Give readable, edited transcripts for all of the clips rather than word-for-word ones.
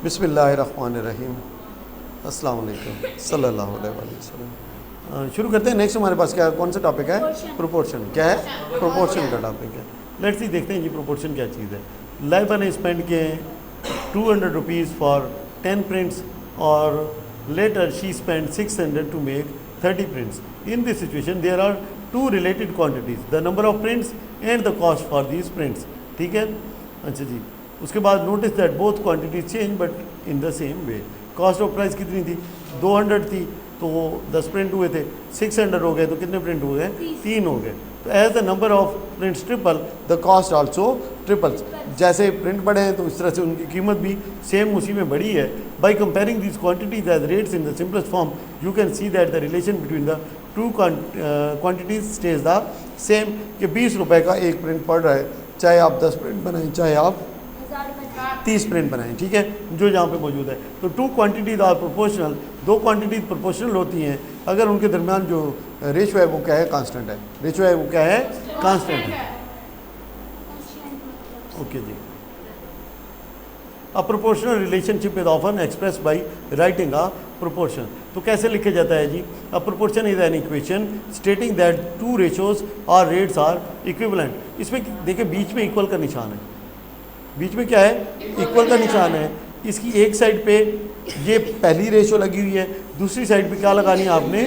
बिस्मिल्लाहिर्रहमानिर्रहीम। अस्सलाम वालेकुम सल्लल्लाहु अलैहि वसल्लम। शुरू करते हैं। नेक्स्ट हमारे पास क्या कौन सा टॉपिक है? प्रोपोर्शन। क्या है? प्रोपोर्शन का टॉपिक है। लेट्स सी देखते हैं जी प्रोपोर्शन क्या चीज़ है। लाइबा ने स्पेंड किए 200 रुपीज़ फॉर 10 प्रिंट्स और later she spend 600 to make 30 prints. In this situation there are two related quantities, the number of prints and the cost for these prints. ठीक है, अच्छा जी। उसके बाद notice that both quantities change but in the same way. Cost of price कितनी थी? 200 थी, तो 10 प्रिंट हुए थे। 600 हो गए तो कितने प्रिंट हो गए? 3 हो गए। तो as the number of prints triple the cost also triples. जैसे प्रिंट बढ़े हैं तो इस तरह से उनकी कीमत भी सेम उसी में बढ़ी है। By comparing this quantities as rates in the simplest form you can see that the relation between the two quantities stays the same. कि 20 रुपये का एक प्रिंट पड़ रहा है, चाहे आप 10 प्रिंट बनाएं चाहे आप 30 प्रिंट बनाएं। ठीक है, जो यहाँ पे मौजूद है। तो टू क्वांटिटीज आर प्रोपोर्शनल, दो क्वांटिटीज प्रोपोर्शनल होती हैं अगर उनके दरमियान जो रेशो है वो क्या है? कांस्टेंट है। रेशो है वो क्या है? कांस्टेंट है। ओके जी। A proportional relationship is often express by writing a proportion. तो कैसे लिखे जाता है जी? A proportion is an equation stating that two ratios और रेट्स आर इक्विवेलेंट। इसमें देखिए बीच में इक्वल का निशान है, बीच में क्या है? इक्वल का निशान है। इसकी एक साइड पे ये पहली रेशो लगी हुई है, दूसरी साइड पे क्या लगानी है आपने?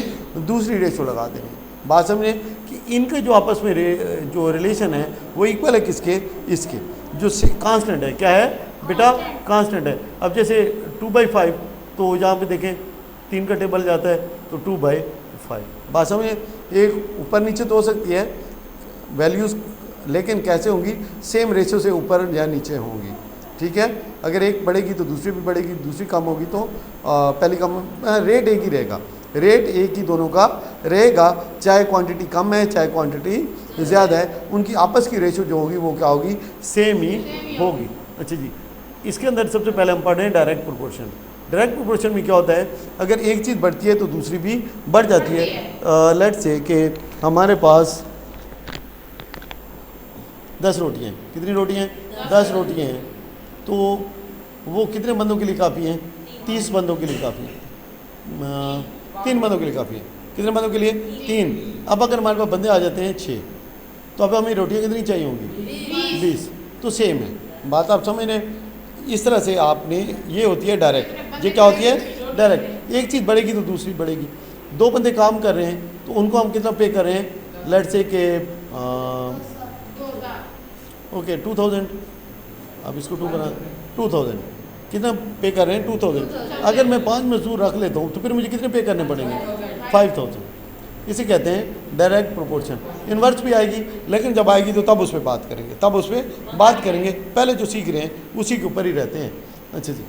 दूसरी रेशो लगा देनी है। बात समझे कि इनके जो आपस में जो रिलेशन है वो इक्वल है किसके? इसके। जो कांस्टेंट है क्या है बेटा? कांस्टेंट है। अब जैसे 2/5 तो यहाँ पे देखें 3 का टेबल जाता है तो 2/5। बात समझे? एक ऊपर नीचे तो हो सकती है वैल्यूज़, लेकिन कैसे होंगी? सेम रेशो से ऊपर या नीचे होंगी। ठीक है, अगर एक बढ़ेगी तो दूसरी भी बढ़ेगी, दूसरी कम होगी तो पहली कम। रेट एक ही रहेगा, रेट एक ही दोनों का रहेगा, चाहे क्वांटिटी कम है चाहे क्वांटिटी ज़्यादा है, उनकी आपस की रेशो जो होगी वो क्या होगी? सेम ही होगी। अच्छा जी, इसके अंदर सबसे पहले हम पढ़ रहे हैं डायरेक्ट प्रोपोर्शन। डायरेक्ट प्रोपोर्शन में क्या होता है? अगर एक चीज़ बढ़ती है तो दूसरी भी बढ़ जाती है। लेट्स से कि हमारे पास 10 रोटियाँ हैं। कितनी रोटियाँ हैं? 10 रोटियाँ हैं। तो वो कितने बंदों के लिए काफ़ी हैं? 30 बंदों के लिए काफ़ी है। 3 बंदों के लिए काफ़ी है। कितने बंदों के लिए? 3। अब अगर हमारे पास बंदे आ जाते हैं 6, तो अब हमें रोटियाँ कितनी चाहिए होंगी? 20। तो सेम है बात, आप समझ रहे? इस तरह से आपने, ये होती है डायरेक्ट। ये क्या होती है? डायरेक्ट। एक चीज़ बढ़ेगी तो दूसरी बढ़ेगी। 2 बंदे काम कर रहे हैं तो उनको हम कितना पे कर रहे हैं? लेट्स से कि ओके 2000। अब इसको 2 बना 2000 कितना पे कर रहे हैं? 2000। अगर मैं 5 मजदूर रख लेता हूँ तो फिर मुझे कितने पे करने पड़ेंगे? 5000। इसे कहते हैं डायरेक्ट प्रोपोर्शन। इनवर्स भी आएगी, लेकिन जब आएगी तो तब उस पर बात करेंगे, तब उस पर बात करेंगे। पहले जो सीख रहे हैं उसी के ऊपर ही रहते हैं। अच्छा जी,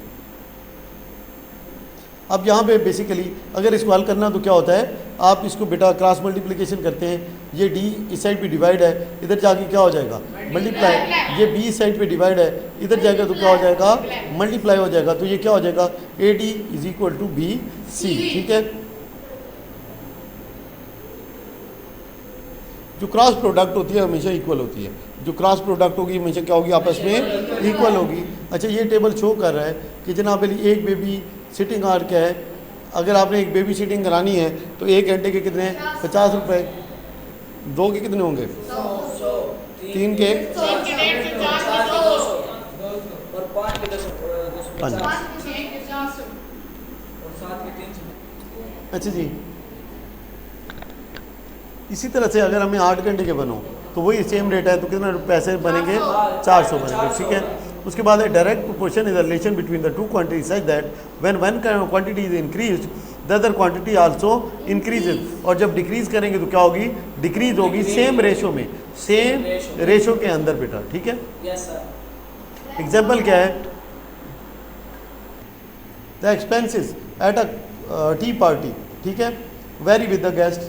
अब यहाँ पे बेसिकली अगर इसको हल करना तो क्या होता है? आप इसको बेटा क्रॉस मल्टीप्लिकेशन करते हैं। ये डी इस साइड पे डिवाइड है, इधर जाके क्या हो जाएगा? मल्टीप्लाई। ये बी इस साइड पे डिवाइड है, इधर जाएगा तो क्या हो जाएगा? मल्टीप्लाई हो जाएगा। तो ये क्या हो जाएगा? AD is equal to BC। ठीक है, जो क्रॉस प्रोडक्ट होती है हमेशा इक्वल होती है। जो क्रॉस प्रोडक्ट होगी हमेशा क्या होगी? आपस में इक्वल होगी। अच्छा, ये टेबल शो कर रहा है कि जनाब एक बेबी सिटिंग आवर क्या है? अगर आपने एक बेबी सिटिंग करानी है तो 1 घंटे के कितने? 50 रुपये। 2 के कितने होंगे? 3 के 5। अच्छा जी, इसी तरह से अगर हमें 8 घंटे के बनो तो वही सेम रेट है, तो कितना पैसे बनेंगे? 400 बनेंगे। ठीक है, उसके बाद है direct proportion is the relation between the two quantities such that when one quantity is increased the other quantity also increases. और जब डिक्रीज करेंगे तो क्या होगी? डिक्रीज होगी सेम रेशो में, सेम रेशो के अंदर बेटा। ठीक है, एग्जाम्पल क्या है? The expenses at a tea party, ठीक है, very with the guest.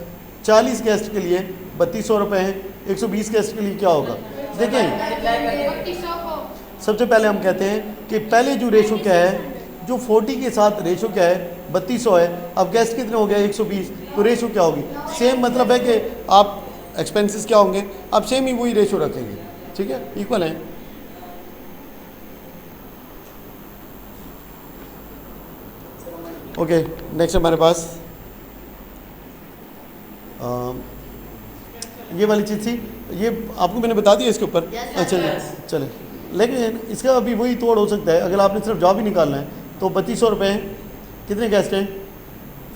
40 guest के लिए 3200 रुपये हैं, 120 गेस्ट के लिए क्या होगा? देखें, सबसे पहले हम कहते हैं कि पहले जो रेशो क्या है? जो 40 के साथ रेशो क्या है? 3200 है। अब गेस्ट कितने हो गए? 120। तो रेशो क्या होगी? सेम। मतलब है कि आप एक्सपेंसेस क्या होंगे? आप सेम ही वही रेशो रखेंगे। ठीक है, इक्वल है। ओके, नेक्स्ट हमारे पास ये वाली चीज़ थी, ये आपको मैंने बता दिया इसके ऊपर। अच्छा जी, चले। लेकिन इसका अभी वही तोड़ हो सकता है, अगर आपने सिर्फ जॉब ही निकालना है तो 3200 रुपये हैं। कितने गेस्ट हैं?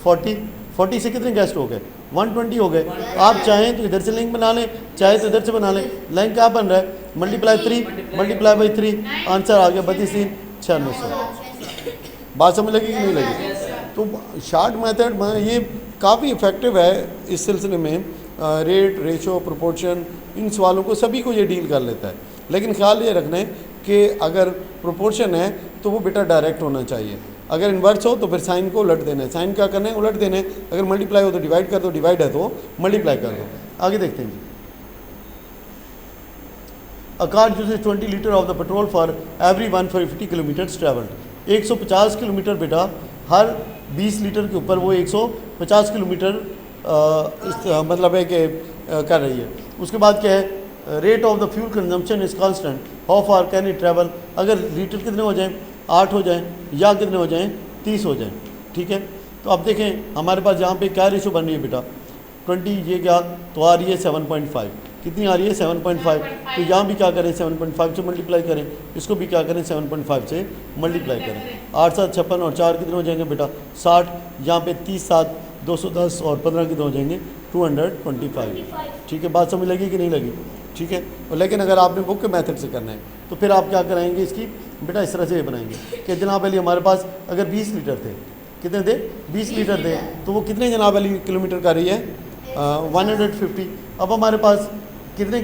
40 से कितने गेस्ट हो गए? 120 हो गए। आप चाहें तो इधर से लिंक बना लें, चाहे तो इधर से बना लें। लिंक क्या बन रहा है? मल्टीप्लाई 3 मल्टीप्लाई बाई 3, आंसर आ गया 32 9600। बात समझ लगी कि नहीं लगी? तो शार्ट मेथड ये काफ़ी इफ़ेक्टिव है इस सिलसिले में। रेट, रेशो, प्रोपोर्शन, इन सवालों को सभी को ये डील कर लेता है। लेकिन ख्याल ये रखना है कि अगर प्रोपोर्शन है तो वो बेटा डायरेक्ट होना चाहिए, अगर इन्वर्स हो तो फिर साइन को उलट देना है। साइन क्या करना है? उलट देना है। अगर मल्टीप्लाई हो तो डिवाइड कर दो, डिवाइड है तो मल्टीप्लाई कर दो। आगे देखते हैं जी। A car uses 20 litre of the petrol for every 150 kilometre travelled. 150 kilometre बेटा, हर 20 लीटर के ऊपर वो 150 किलोमीटर मतलब है कि कर रही है। उसके बाद क्या है? Rate of the fuel consumption is constant, how far can it travel. अगर लीटर कितने हो जाएं? 8 हो जाएं, या कितने हो जाएं? 30 हो जाएं। ठीक है, तो अब देखें हमारे पास यहाँ पे क्या रेशो बन रही है बेटा? 20, ये क्या तो आ रही है 7.5। कितनी आ रही है? 7.5। तो यहाँ भी क्या करें? 7.5 से मल्टीप्लाई करें, इसको भी क्या करें? 7.5 से मल्टीप्लाई करें। 8 7 56 और 4 कितने हो जाएंगे बेटा? 60। यहाँ पे 30 7 210 और 15 कितने हो जाएंगे? 225। ठीक है, बात समझ लगी कि नहीं लगी? ठीक है, और लेकिन अगर आपने बुक के मेथड से करना है तो फिर आप क्या कराएंगे इसकी बेटा? इस तरह से ये बनाएंगे कि जनाब अली हमारे पास अगर 20 लीटर थे, कितने थे? 20 लीटर थे, तो वो कितने जनाब अली किलोमीटर का रही है? 150। अब हमारे पास कितने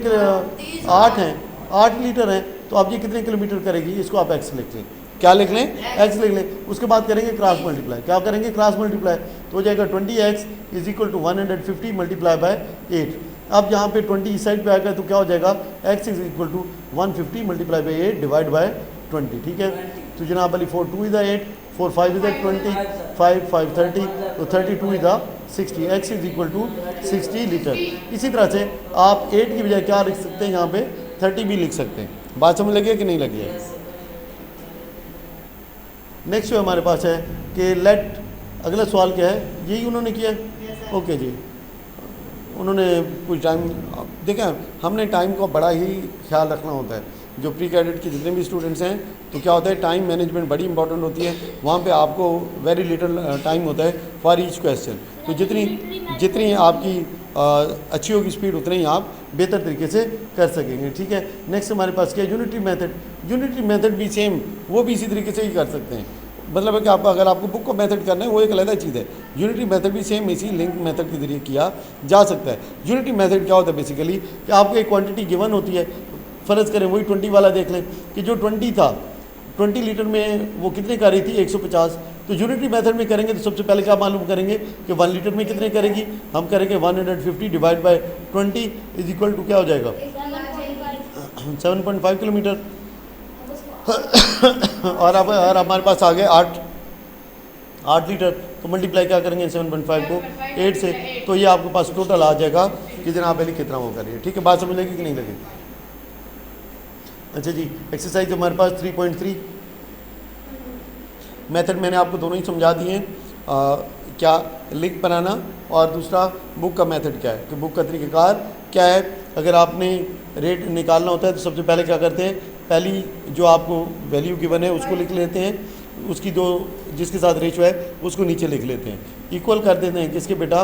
8 हैं, 8 लीटर हैं, तो अब ये कितने किलोमीटर करेगी? इसको आप एक्स लिख लें। क्या लिख लें? एक्स लिख लें। उसके बाद करेंगे क्रॉस मल्टीप्लाई। क्या करेंगे? Cross multiply. तो हो जाएगा 20x is equal to 150 multiply by 8। अब यहाँ पे 20 इस साइड पे आएगा तो क्या हो जाएगा? x is equal to 150 multiply by 8 divide by 20। ठीक है, तो जनाब Ali 4 2 is the 8, 4 5 is the 20, 5 5 30, तो 32 is the 60। x is equal to 60 litre. इसी तरह से आप 8 की बजाय क्या लिख सकते हैं? यहाँ पे 30 भी लिख सकते हैं। बात समझ लगी है कि नहीं लगी है? नेक्स्ट जो हमारे पास है कि लेट, अगला सवाल क्या है? यही उन्होंने किया है। ओके जी, उन्होंने कुछ टाइम, देखें हमने टाइम को बड़ा ही ख्याल रखना होता है। जो प्री कैडेट के जितने भी स्टूडेंट्स हैं तो क्या होता है, टाइम मैनेजमेंट बड़ी इंपॉर्टेंट होती है। वहाँ पे आपको वेरी लिटिल टाइम होता है फॉर ईच क्वेश्चन। तो जितनी आपकी अच्छी होगी स्पीड, उतनी ही आप बेहतर तरीके से कर सकेंगे। ठीक है, नेक्स्ट हमारे पास क्या है? Unitary method. यूनिटरी मेथड भी सेम, वो भी इसी तरीके से ही कर सकते हैं। मतलब है कि आप अगर आपको बुक को मेथड करना है वो एक अलग चीज़ है। यूनिटरी मेथड भी सेम इसी लिंक मेथड के जरिए किया जा सकता है। यूनिटरी मेथड क्या होता है? बेसिकली कि आपको एक क्वांटिटी गिवन होती है। फ़र्ज़ करें वही 20 वाला देख लें कि जो 20 था, 20 लीटर में वो कितने का रही थी? 150। तो यूनिटरी मेथड में करेंगे तो सबसे पहले क्या मालूम करेंगे कि 1 लीटर में कितने करेगी? हम करेंगे 150 divide by 20 is equal to क्या हो जाएगा? 7.5 किलोमीटर। और अब हमारे पास आ गए 8 लीटर, तो मल्टीप्लाई क्या करेंगे 7.5 को 8 से, तो ये आपके पास टोटल आ जाएगा कि जनाब पहले कितना वो करिए। ठीक है, बात समझ लगी कि नहीं लगी? अच्छा जी, एक्सरसाइज हमारे पास 3.3 मेथड मैंने आपको दोनों ही समझा दिए हैं। क्या लिंक बनाना और दूसरा बुक का मेथड क्या है, कि बुक का तरीक़ाकार क्या है। अगर आपने रेट निकालना होता है तो सबसे पहले क्या करते हैं? पहली जो आपको वैल्यू गिवन है उसको लिख लेते हैं, उसकी जो जिसके साथ रेशो है उसको नीचे लिख लेते हैं, इक्वल कर देते हैं किसके बेटा?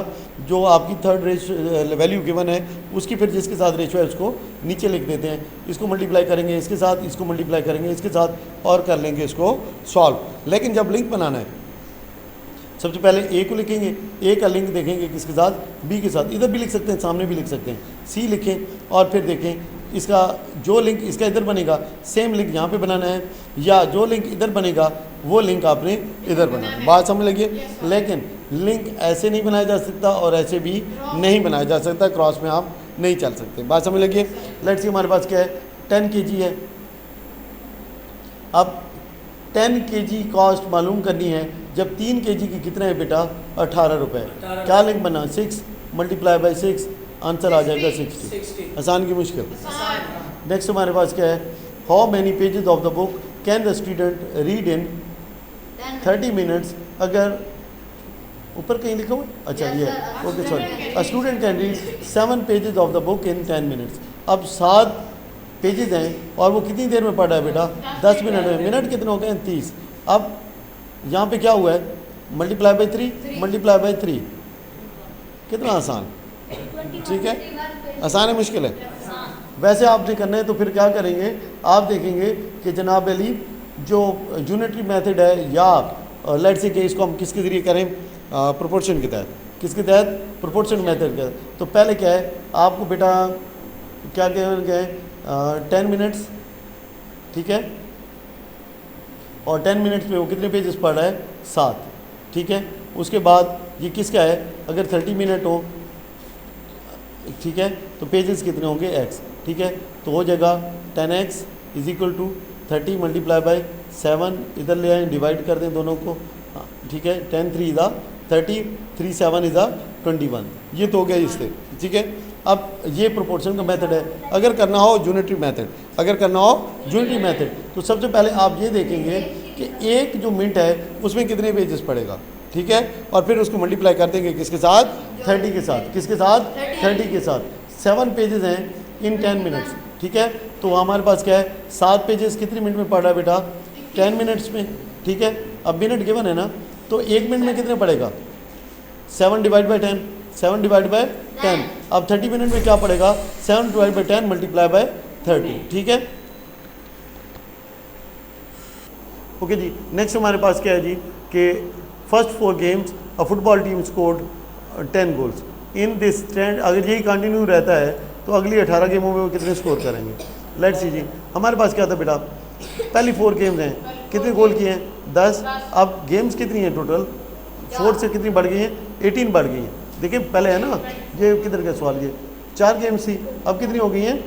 जो आपकी थर्ड वैल्यू गिवन है उसकी फिर जिसके साथ रेशो है उसको नीचे लिख देते हैं। इसको मल्टीप्लाई करेंगे इसके साथ, इसको मल्टीप्लाई करेंगे इसके साथ और कर लेंगे इसको सॉल्व। लेकिन जब लिंक बनाना है सबसे पहले ए को लिखेंगे, ए का लिंक देखेंगे किसके साथ? बी के साथ। इधर भी लिख सकते हैं, सामने भी लिख सकते हैं। सी लिखें और फिर देखें इसका जो लिंक इसका इधर बनेगा सेम लिंक यहाँ पे बनाना है, या जो लिंक इधर बनेगा वो लिंक आपने इधर बनाना है। बात समझ लगी? लेकिन लिंक ऐसे नहीं बनाया जा सकता और ऐसे भी नहीं बनाया जा सकता, क्रॉस में आप नहीं चल सकते। बात समझ लगी? लेट्स सी हमारे पास क्या है? 10 kg है। अब 10 kg कॉस्ट मालूम करनी है, जब 3 kg की कितना है बेटा? 18 रुपये। क्या लिंक बना? 6 मल्टीप्लाई बाई 6, आंसर आ जाएगा 60। आसान की मुश्किल? नेक्स्ट हमारे पास क्या है? How many pages of the book can the student read in 30 minutes. अगर ऊपर कहीं लिखा हुआ है? अच्छा ये okay sorry. A student can read 7 pages of the book in 10 minutes. अब 7 पेजेस हैं और वो कितनी देर में पढ़ रहा है बेटा? 10 मिनट में। मिनट कितने हो गए? 30। अब यहाँ पे क्या हुआ है? Multiply by 3, multiply by 3। कितना आसान, ठीक है? आसान है मुश्किल है? वैसे आपने करना है तो फिर क्या करेंगे, आप देखेंगे कि जनाब अली जो यूनिटरी मेथड है या लेट्स से कि इसको हम किसके ज़रिए करें, प्रोपोर्शन के तहत। किसके तहत? प्रोपोर्शन मेथड के तहत। तो पहले क्या है आपको बेटा क्या कहेंगे 10 मिनट्स, ठीक है? और 10 मिनट्स में वो कितने पेजेस पढ़ रहा है? 7, ठीक है? उसके बाद ये किसका है? अगर 30 मिनट हो, ठीक है, तो पेजेस कितने होंगे? x, ठीक है? तो हो जाएगा 10x is equal to 30 multiply by 7, इधर ले आए डिवाइड कर दें दोनों को, ठीक है? 10 3 इज़ 30, 3 7 इज़ 21। ये तो हो गया इससे, ठीक है? अब ये प्रोपोर्शन का मेथड है। अगर करना हो यूनिटरी मेथड, अगर करना हो यूनिटरी मेथड, तो सबसे पहले आप ये देखेंगे कि एक जो मिनट है उसमें कितने पेजेस पड़ेगा, ठीक है? और फिर उसको मल्टीप्लाई कर देंगे किसके साथ? 30 के साथ। किसके साथ? 30 के साथ। 7 पेजेस हैं इन 10 मिनट्स, ठीक है? तो हमारे पास क्या है? 7 पेजेस कितने मिनट में पढ़ रहा है बेटा? 10 मिनट्स में, ठीक है? अब मिनट गिवन है ना, तो 1 मिनट में कितने पड़ेगा? 7 डिवाइड बाई 10, 7 डिवाइड बाई 10। अब 30 मिनट में क्या पड़ेगा? 7 डिवाइड बाई 10 मल्टीप्लाई बाई 30, ठीक है? ओके जी। नेक्स्ट हमारे पास क्या है जी कि first 4 games a football team scored 10 goals in this trend. अगर यही कंटिन्यू रहता है तो अगली 18 गेमों में वो कितने स्कोर करेंगे? लेट्स सी जी। हमारे पास क्या था बेटा? पहली 4 गेम्स हैं, कितने गोल किए हैं? 10। अब गेम्स कितनी हैं टोटल? 4 से कितनी बढ़ गई हैं? 18 बढ़ गई हैं। देखिए पहले है ना, ये किधर का सवाल, ये 4 गेम्स थी, अब कितनी हो गई हैं?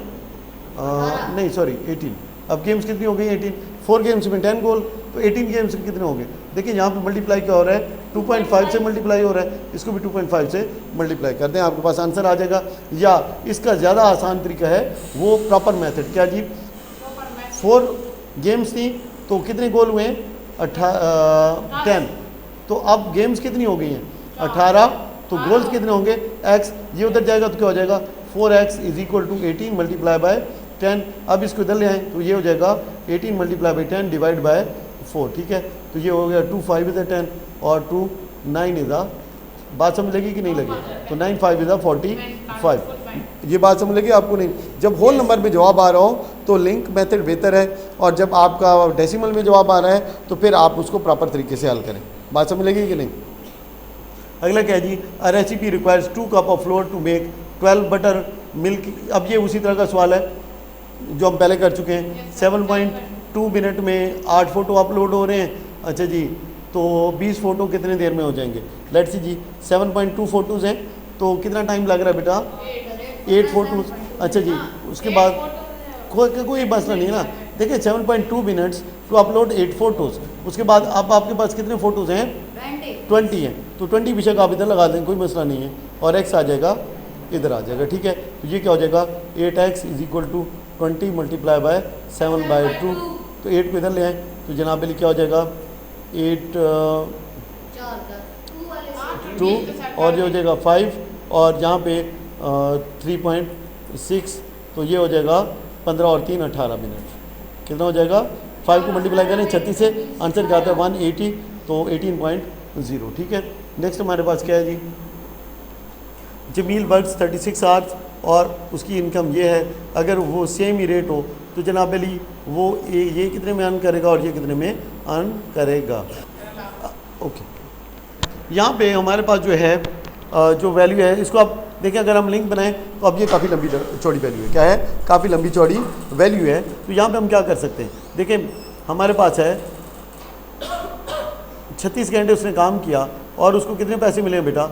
नहीं सॉरी 18। अब गेम्स कितनी हो गई? 18। 4 गेम्स में 10 गोल, तो 18 गेम्स में कितने हो गए? देखिए यहाँ पे मल्टीप्लाई क्या हो रहा है? 2.5 से मल्टीप्लाई हो रहा है, इसको भी 2.5 से मल्टीप्लाई कर दें, आपके पास आंसर आ जाएगा। या इसका ज़्यादा आसान तरीका है वो प्रॉपर मेथड। क्या जी? 4 गेम्स थी तो कितने गोल हुए? 10। तो अब गेम्स कितनी हो गई हैं? 18। तो गोल्स कितने होंगे? x। ये उधर जाएगा तो क्या हो जाएगा? 4x is equal to 18 multiply by 10। अब इसको इधर ले आएँ तो ये हो जाएगा 18 मल्टीप्लाई बाई 10 डिवाइड बाय 4, ठीक है? तो ये हो गया 2 5 इज़ 10 और 2 9 इज़ बात समझ लगी कि नहीं लगी? तो 9 5 इज़ 45। ये बात समझ लगी आपको? नहीं, जब होल नंबर में जवाब आ रहा हो तो लिंक मेथड बेहतर है, और जब आपका डेसिमल में जवाब आ रहा है तो फिर आप उसको प्रॉपर तरीके से हल करें। बात समझ लगी कि नहीं? अगला क्या है जी? A recipe requires 2 cup of flour to make 12 buttermilk. अब ये उसी तरह का सवाल है जो हम पहले कर चुके हैं। 7.2 मिनट में 8 फ़ोटो अपलोड हो रहे हैं। अच्छा जी, तो 20 फ़ोटो कितने देर में हो जाएंगे? लेट्स सी जी, 7.2 फ़ोटोज़ हैं तो कितना टाइम लग रहा है बेटा? 8 फ़ोटोज़। अच्छा जी, उसके बाद कोई मसला नहीं है ना। देखिए 7.2 मिनट्स टू अपलोड 8 फ़ोटोज़। उसके बाद अब आपके पास कितने फ़ोटोज़ हैं? 20 हैं। तो 20 बेशक आप इधर लगा दें, कोई मसला नहीं है, और x आ जाएगा इधर आ जाएगा, ठीक है? तो ये क्या हो जाएगा? 8x is equal to 20 multiply by 7/2। तो 8 को इधर ले आए तो जनाब लिखा हो जाएगा 8 2 और ये हो जाएगा 5 और यहाँ पे 3.6, तो ये हो जाएगा 15 और 3 18 मिनट। कितना हो जाएगा? 5 को मल्टीप्लाई करें 36 से, आंसर क्या आता है? 180, तो 18.0, ठीक है? नेक्स्ट हमारे पास क्या है जी? जमील वर्क्स 36 आवर्स और उसकी इनकम ये है। अगर वो सेम ही रेट हो तो जनाब अली वो ये कितने में अर्न करेगा और ये कितने में अर्न करेगा? ओके, यहाँ पे हमारे पास जो है जो वैल्यू है, इसको आप देखिए, अगर हम लिंक बनाएं तो अब ये काफ़ी लंबी चौड़ी वैल्यू है। क्या है? काफ़ी लंबी चौड़ी वैल्यू है। तो यहाँ पे हम क्या कर सकते हैं? देखिए हमारे पास है 36 घंटे उसने काम किया और उसको कितने पैसे मिले बेटा?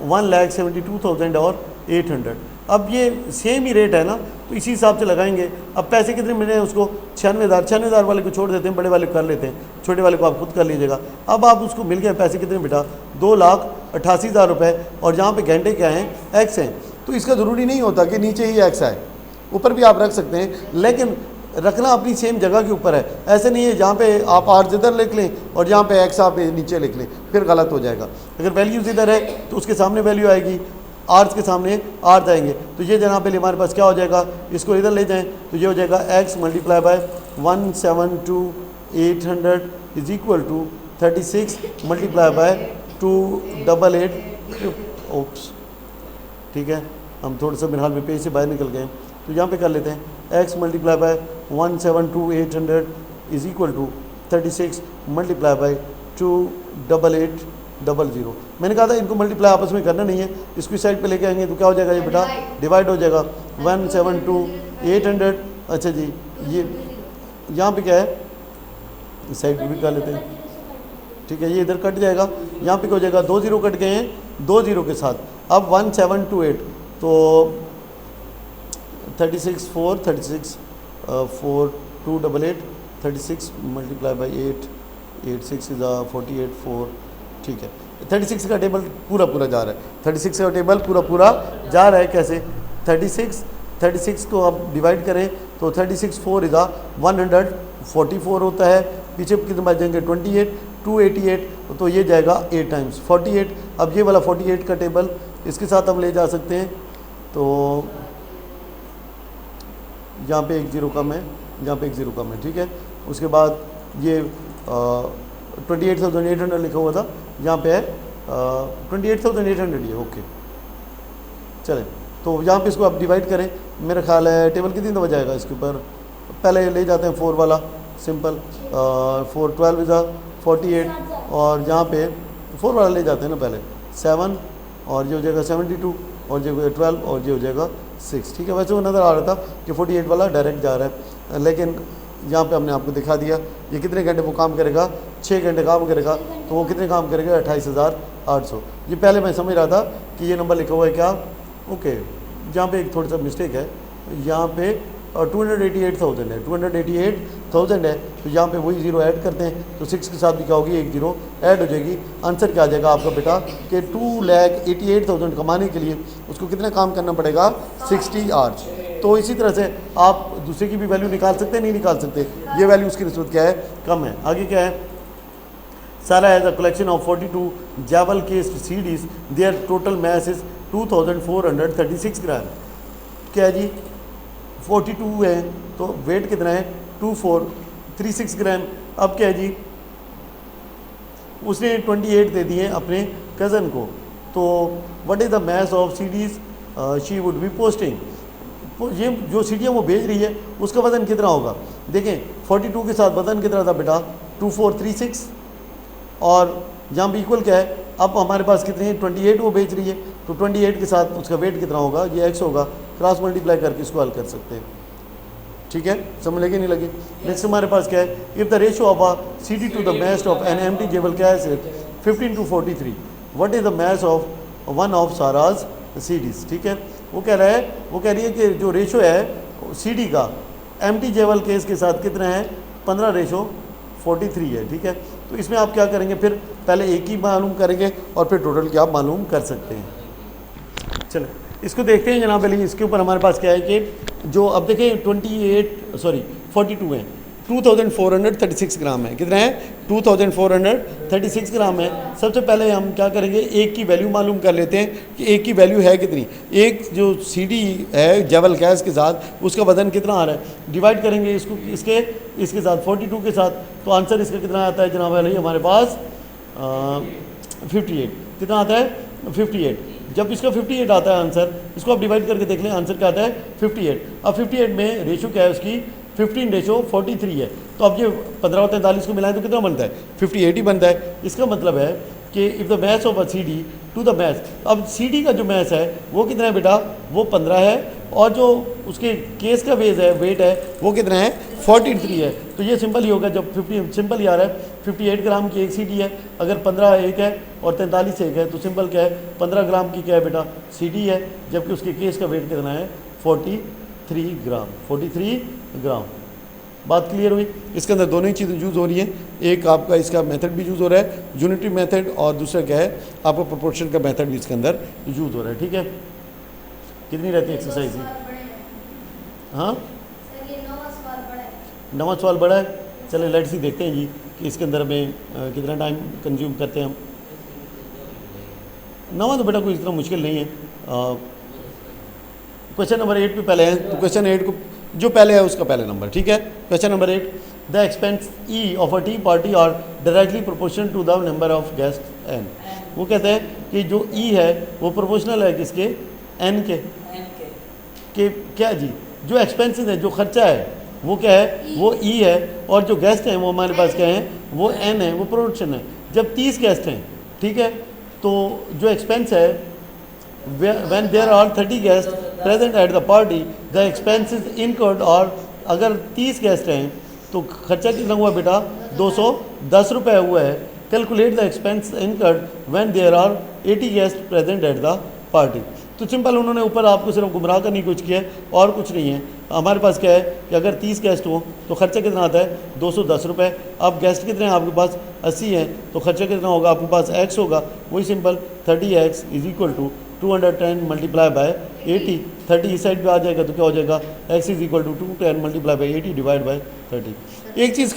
1,72,800। अब ये सेम ही रेट है ना, तो इसी हिसाब से लगाएंगे। अब पैसे कितने मिले हैं उसको? 96,000। 96,000 वाले को छोड़ देते हैं, बड़े वाले को कर लेते हैं, छोटे वाले को आप खुद कर लीजिएगा। अब आप उसको मिल गए पैसे कितने बेटा? 2,88,000 रुपये। और जहाँ पे घंटे क्या हैं? एक्स हैं। तो इसका ज़रूरी नहीं होता कि नीचे ही एक्स आए, ऊपर भी आप रख सकते हैं, लेकिन रखना अपनी सेम जगह के ऊपर है, ऐसे नहीं है जहाँ पे आप आर्स इधर लिख लें और जहाँ पे एक्स आप नीचे लिख लें, फिर गलत हो जाएगा। अगर वैल्यूज़ इधर है तो उसके सामने वैल्यू आएगी, आर्स के सामने आर्स आएंगे, तो ये जहाँ पे हमारे पास क्या हो जाएगा, इसको इधर ले जाएं तो ये हो जाएगा x multiply by 172,800 is equal to 36 multiply by 288। Oops, ठीक है, हम थोड़ा सा मेरे हाल में पेज से बाहर निकल गए, तो यहाँ पे कर लेते हैं x multiply by 172,800 is equal to 36 multiply by 28800। मैंने कहा था इनको मल्टीप्लाई आपस में करना नहीं है, इसको इस साइड पे लेके आएंगे तो क्या हो जाएगा ये बेटा, डिवाइड हो जाएगा 172,800। अच्छा जी, ये यहाँ पे क्या है, इस साइड पे भी कर लेते हैं, ठीक है, ये इधर कट जाएगा, यहाँ पे क्या हो जाएगा, 2 0 कट गए हैं 2 0 के साथ। अब 1728 तो 36 4 36 4 288 36 मल्टीप्लाई बाई 8 86 इज 48 4, ठीक है। 36 का टेबल पूरा पूरा जा रहा है, 36 का टेबल पूरा पूरा जा रहा है, कैसे 36 को आप डिवाइड करें तो 36 4 इज़ 144 होता है, पीछे कितने बच जाएंगे 28 288, तो ये जाएगा 8 टाइम्स 48। अब ये वाला 48 का टेबल इसके साथ हम ले जा सकते हैं, तो यहाँ पे 1 0 कम है, यहाँ पे 1 0 कम है, ठीक है। उसके बाद ये 28,800 लिखा हुआ था, यहाँ पे है 28,800 ये, ओके चलें। तो यहाँ पे इसको आप डिवाइड करें, मेरा ख्याल है टेबल कितनी दफ़ा जाएगा इसके ऊपर, पहले ले जाते हैं 4 वाला सिंपल, 4 12 इज़ 48, और यहाँ पे 4 वाला ले जाते हैं ना पहले 7, और ये हो जाएगा 72, और ये हो जाएगा 12, और ये हो जाएगा 6, ठीक है। वैसे वो नज़र आ रहा था कि 48 वाला डायरेक्ट जा रहा है, लेकिन यहाँ पे हमने आपको दिखा दिया ये कितने घंटे वो काम करेगा, 6 घंटे काम करेगा, तो वो कितने काम करेगा 28,800। ये पहले मैं समझ रहा था कि ये नंबर लिखा हुआ है क्या, ओके, यहाँ पे एक थोड़ा सा मिस्टेक है, यहाँ पे 288,000 है, 288,000 है, तो यहाँ पे वही 0 ऐड करते हैं, तो 6 के साथ भी क्या होगी 1 0 ऐड हो जाएगी। आंसर क्या आ जाएगा आपका बेटा कि 2,88,000 कमाने के लिए उसको कितना काम करना पड़ेगा 60 आवर्स। तो इसी तरह से आप दूसरे की भी वैल्यू निकाल सकते हैं, नहीं निकाल सकते, ये वैल्यू उसकी निस्बत क्या है, कम है। आगे क्या है, Sara has a collection of 42 jewel cased CDs, their total mass is 2,436 gram. क्या है जी 42 है तो वेट कितना है 2,436 ग्राम। अब क्या है जी, उसने 28 दे दिए अपने कज़न को, तो what is the mass of CDs she would be posting, ये जो सीढ़ियाँ वो भेज रही है उसका वज़न कितना होगा। देखें 42 के साथ वज़न कितना था बेटा 2436, और यहाँ भी इक्वल क्या है, अब हमारे पास कितने हैं 28 वो भेज रही है, तो 28 के साथ उसका वेट कितना होगा, ये x होगा, क्रॉस मल्टीप्लाई करके इसको हल कर सकते हैं, ठीक है, समझ लगे नहीं लगे। नेक्स्ट हमारे पास क्या है, if the ratio of a CD to the mass of an empty jewel क्या है 15:43, what is the mass of one of Sara's CDs, ठीक है। वो कह रहा है, वो कह रही है कि जो रेशो है CD का एम्प्टी जेबल केस के साथ कितना है 15:43 है, ठीक है। तो इसमें आप क्या करेंगे, फिर पहले एक ही मालूम करेंगे और फिर टोटल क्या आप मालूम कर सकते हैं। चलो इसको देखते हैं जनाब अली, इसके ऊपर हमारे पास क्या है कि जो अब देखें 42 है, 2,436 ग्राम है, कितना है 2,436 ग्राम है। सबसे पहले हम क्या करेंगे, एक की वैल्यू मालूम कर लेते हैं कि एक की वैल्यू है कितनी, एक जो CD है जेवल गैस के साथ उसका वज़न कितना आ रहा है, डिवाइड करेंगे इसको इसके साथ 42 के साथ, तो आंसर इसका कितना आता है जनाब अली हमारे पास 58, कितना आता है 58। जब इसका 58 आता है आंसर, इसको आप डिवाइड करके देख लें आंसर क्या आता है 58। अब 58 में रेशो क्या है उसकी 15:43 है, तो अब ये 15 और 43 को मिलाएं तो कितना बनता है 58 ही बनता है। इसका मतलब है कि if the mass of a CD to the mass, अब CD का जो मास है वो कितना है बेटा, वो 15 है, और जो उसके केस का वेट है वो कितना है 43 है। तो ये सिंपल ही होगा, जब 50 सिंपल ही आ रहा है 58 ग्राम की एक CD है, अगर 15 एक है और 43 एक है, तो सिंपल क्या है 15 ग्राम की क्या है बेटा CD है, जबकि उसके केस का वेट कितना है 43 ग्राम। बात क्लियर हुई। इसके अंदर दोनों ही चीज़ें यूज़ हो रही हैं, एक आपका इसका मेथड भी यूज़ हो रहा है यूनिटी मेथड, और दूसरा क्या है आपका प्रोपोर्शन का मेथड भी इसके अंदर यूज़ हो रहा है, ठीक है। कितनी रहती है एक्सरसाइज? हाँ नवा सवाल बड़ा है, चले लेट्स सी देखते हैं जी कि इसके अंदर हमें कितना टाइम कंज्यूम करते हैं हम। नवा तो बेटा कोई इतना मुश्किल नहीं है। क्वेश्चन नंबर 8 पे पहले है, तो क्वेश्चन 8 को जो पहले है उसका पहले नंबर, ठीक है। Question number 8, the expense e of a tea party are directly proportional to the number of guest n. वो कहते हैं कि जो ई है वो प्रोपोर्शनल है किसके, एन के क्या जी, जो एक्सपेंसेस है, जो खर्चा है वो क्या है, वो ई है, और जो गेस्ट हैं वो हमारे पास क्या हैं, वो एन है, वो प्रोपोर्शन है। जब 30 गेस्ट हैं, ठीक है, तो जो एक्सपेंस है when there are 30 guests present at the party the expenses incurred, और अगर 30 गेस्ट हैं तो खर्चा कितना हुआ बेटा, 210 रुपये हुआ है। Calculate the expense incurred when there are 80 guest present at the party. तो सिंपल उन्होंने ऊपर आपको सिर्फ गुमराह करने की कोशिश की है और कुछ नहीं है। हमारे पास क्या है कि अगर 30 गेस्ट हो तो खर्चा कितना आता है, 210 रुपये। अब गेस्ट कितने हैं आपके पास, 80 हैं, तो खर्चा कितना होगा आपके पास, x होगा, वही simple 30x is equal to 210 multiply by 80। 30 इस साइड पे आ जाएगा तो क्या हो जाएगा, x is equal to 210 multiply by 80 divide by 30। एक चीज़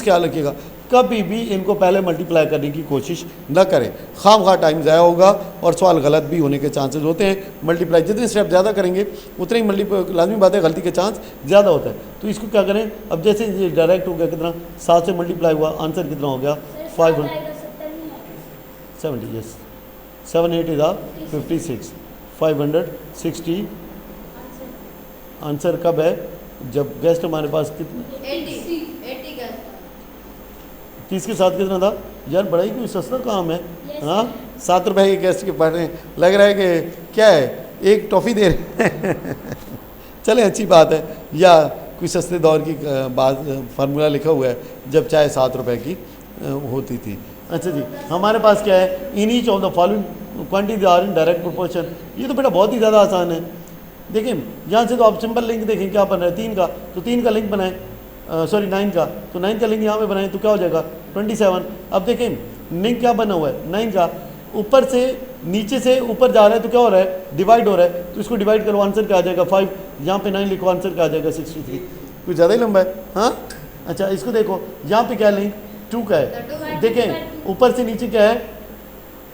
ख्याल रखिएगा, कभी भी इनको पहले मल्टीप्लाई करने की कोशिश न करें, खामखा टाइम ज़ाया होगा और सवाल गलत भी होने के चांसेस होते हैं। मल्टीप्लाई जितने स्टेप ज़्यादा करेंगे उतने ही लाजमी बात है गलती के चांस ज़्यादा होता है। तो इसको क्या करें, अब जैसे ये डायरेक्ट हो गया, कितना 7 से मल्टीप्लाई हुआ, आंसर कितना हो गया 570, यस 7 8 इज़ 56, 560। आंसर कब है, जब गेस्ट हमारे पास कितने 80 30 के साथ कितना था यार, बड़ा ही कोई सस्ता काम है। हाँ 7 रुपये के गेस्ट के पढ़ रहे हैं, लग रहा है कि क्या है, एक टॉफ़ी दे रहे हैं चले अच्छी बात है, या कोई सस्ते दौर की बात फार्मूला लिखा हुआ है जब चाय 7 रुपये की होती थी। अच्छा जी, हमारे पास क्या है, in each of the following quantity are in direct proportion. ये तो बेटा बहुत ही ज़्यादा आसान है। देखिए यहाँ से तो आप सिंपल लिंक देखें क्या बन रहा है, 3 का, तो 3 का लिंक बनाएं, सॉरी 9 का, तो 9 का लिंक यहाँ पे बनाएं तो क्या हो जाएगा 27। अब देखें लिंक क्या बना हुआ है 9 का, ऊपर से नीचे से ऊपर जा रहा है तो क्या हो रहा है, डिवाइड हो रहा है, तो इसको डिवाइड करो, आंसर क्या आ जाएगा 5। यहाँ पे 9 लिखो, आंसर क्या आ जाएगा 63। कुछ ज़्यादा ही लंबा है। हाँ अच्छा, इसको देखो यहाँ पे क्या लिंक 2 का है, देखें ऊपर से नीचे क्या है,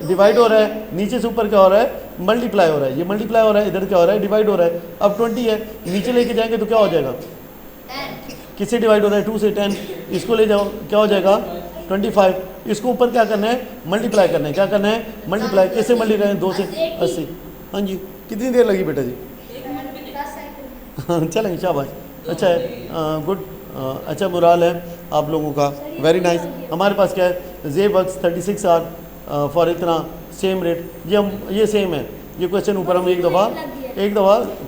डिवाइड हो रहा है, नीचे से ऊपर क्या हो रहा है, मल्टीप्लाई हो रहा है, ये मल्टीप्लाई हो रहा है, इधर क्या हो रहा है, डिवाइड हो रहा है। अब 20 है, नीचे लेके जाएंगे तो क्या हो जाएगा, किससे डिवाइड होता है 2 से 10, इसको ले जाओ क्या हो जाएगा 25। इसको ऊपर क्या करना है, मल्टीप्लाई करना है, क्या करना है मल्टीप्लाई, कैसे मल्टीप्लाई, 2 से 80। हाँ जी, कितनी देर लगी बेटा जी, चलेंगे शाबाश, अच्छा है, गुड, अच्छा मुराल है आप लोगों का, वेरी नाइस। हमारे पास क्या है, जे वर्क्स 36 आर फॉर इतना सेम रेट, ये सेम है, ये क्वेश्चन ऊपर हम एक दफ़ा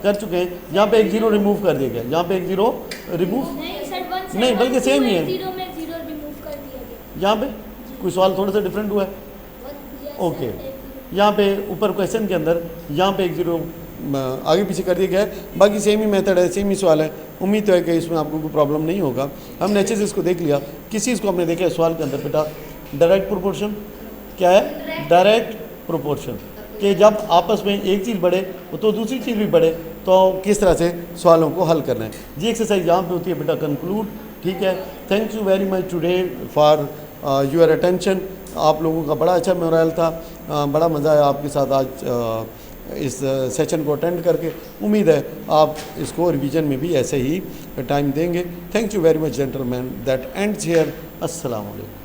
कर चुके हैं। यहाँ पे एक 0 रिमूव कर दिया गया, यहाँ पे एक 0 रिमूव नहीं बल्कि सेम ही है, यहाँ पे कोई सवाल थोड़ा सा डिफरेंट हुआ है। ओके, यहाँ पे ऊपर क्वेश्चन के अंदर यहाँ पे एक 0 आगे पीछे कर दिया गया है, बाकी सेम ही मेथड है, सेम ही सवाल है। उम्मीद तो है कि इसमें आपको कोई प्रॉब्लम नहीं होगा। हमने अच्छे से इसको देख लिया, किस चीज़ को हमने देखा है सवाल के अंदर बेटा, डायरेक्ट प्रोपोर्शन क्या है, डायरेक्ट प्रोपोर्शन, कि जब आपस में एक चीज़ बढ़े तो दूसरी चीज़ भी बढ़े, तो किस तरह से सवालों को हल करना है। ये एक्सरसाइज यहाँ पे होती है बेटा कंक्लूड, ठीक है। Thank you very much today for your attention. आप लोगों का बड़ा अच्छा मोरल था, बड़ा मज़ा आया आपके साथ आज इस सेशन को अटेंड करके। उम्मीद है आप इसको रिवीजन में भी ऐसे ही टाइम देंगे। Thank you very much gentleman, that ends here. अस्सलाम वालेकुम।